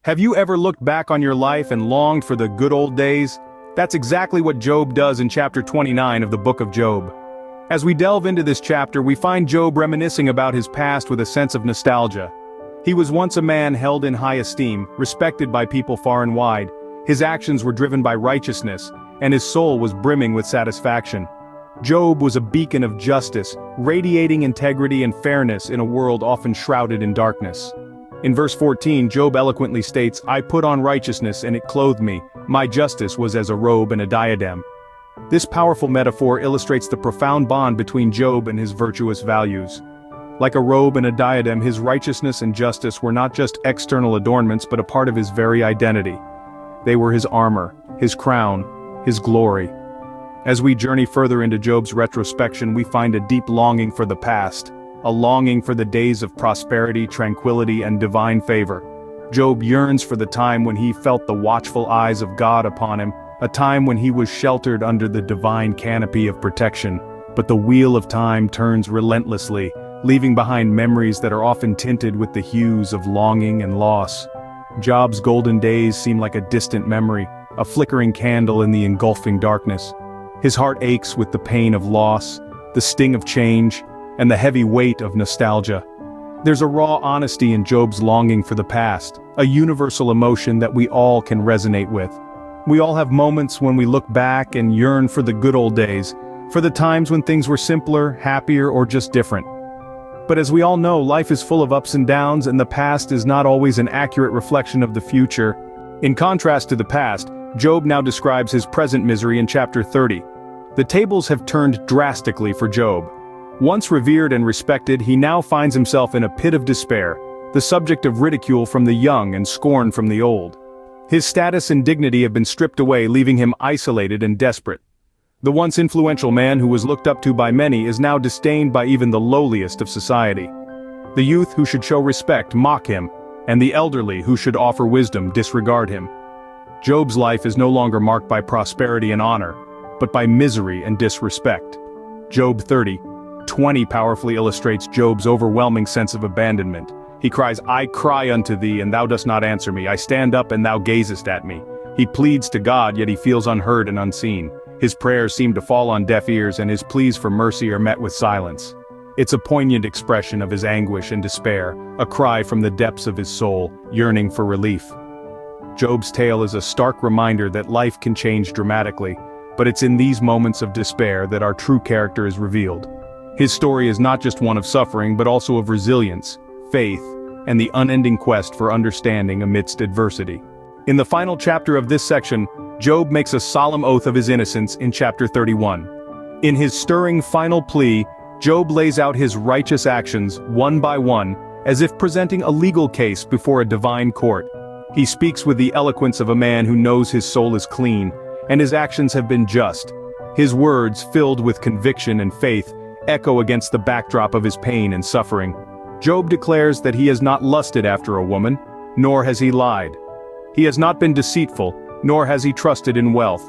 Have you ever looked back on your life and longed for the good old days? That's exactly what Job does in chapter 29 of the book of Job. As we delve into this chapter, we find Job reminiscing about his past with a sense of nostalgia. He was once a man held in high esteem, respected by people far and wide. His actions were driven by righteousness, and his soul was brimming with satisfaction. Job was a beacon of justice, radiating integrity and fairness in a world often shrouded in darkness. In verse 14, Job eloquently states, "I put on righteousness and it clothed me. My justice was as a robe and a diadem." This powerful metaphor illustrates the profound bond between Job and his virtuous values. Like a robe and a diadem, his righteousness and justice were not just external adornments but a part of his very identity. They were his armor, his crown, his glory. As we journey further into Job's retrospection, we find a deep longing for the past, a longing for the days of prosperity, tranquility, and divine favor. Job yearns for the time when he felt the watchful eyes of God upon him, a time when he was sheltered under the divine canopy of protection. But the wheel of time turns relentlessly, leaving behind memories that are often tinted with the hues of longing and loss. Job's golden days seem like a distant memory, a flickering candle in the engulfing darkness. His heart aches with the pain of loss, the sting of change, and the heavy weight of nostalgia. There's a raw honesty in Job's longing for the past, a universal emotion that we all can resonate with. We all have moments when we look back and yearn for the good old days, for the times when things were simpler, happier, or just different. But as we all know, life is full of ups and downs, and the past is not always an accurate reflection of the future. In contrast to the past, Job now describes his present misery in chapter 30. The tables have turned drastically for Job. Once revered and respected, he now finds himself in a pit of despair, the subject of ridicule from the young and scorn from the old. His status and dignity have been stripped away, leaving him isolated and desperate. The once influential man who was looked up to by many is now disdained by even the lowliest of society. The youth who should show respect mock him, and the elderly who should offer wisdom disregard him. Job's life is no longer marked by prosperity and honor, but by misery and disrespect. Job 30:20 powerfully illustrates Job's overwhelming sense of abandonment. He cries, "I cry unto thee, and thou dost not answer me. I stand up, and thou gazest at me." He pleads to God, yet he feels unheard and unseen. His prayers seem to fall on deaf ears, and his pleas for mercy are met with silence. It's a poignant expression of his anguish and despair, a cry from the depths of his soul, yearning for relief. Job's tale is a stark reminder that life can change dramatically, but it's in these moments of despair that our true character is revealed. His story is not just one of suffering but also of resilience, faith, and the unending quest for understanding amidst adversity. In the final chapter of this section, Job makes a solemn oath of his innocence in chapter 31. In his stirring final plea, Job lays out his righteous actions one by one, as if presenting a legal case before a divine court. He speaks with the eloquence of a man who knows his soul is clean, and his actions have been just. His words, filled with conviction and faith, echo against the backdrop of his pain and suffering. Job declares that he has not lusted after a woman, nor has he lied. He has not been deceitful, nor has he trusted in wealth.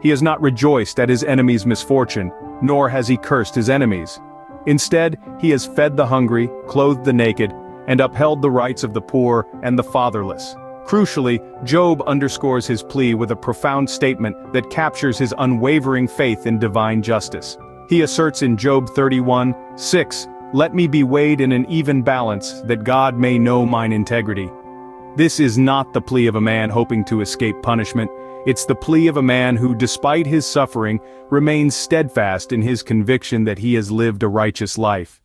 He has not rejoiced at his enemy's misfortune, nor has he cursed his enemies. Instead, he has fed the hungry, clothed the naked, and upheld the rights of the poor and the fatherless. Crucially, Job underscores his plea with a profound statement that captures his unwavering faith in divine justice. He asserts in Job 31:6, "Let me be weighed in an even balance, that God may know mine integrity." This is not the plea of a man hoping to escape punishment. It's the plea of a man who, despite his suffering, remains steadfast in his conviction that he has lived a righteous life.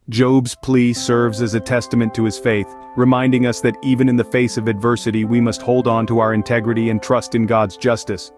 Job's plea serves as a testament to his faith, reminding us that even in the face of adversity we must hold on to our integrity and trust in God's justice.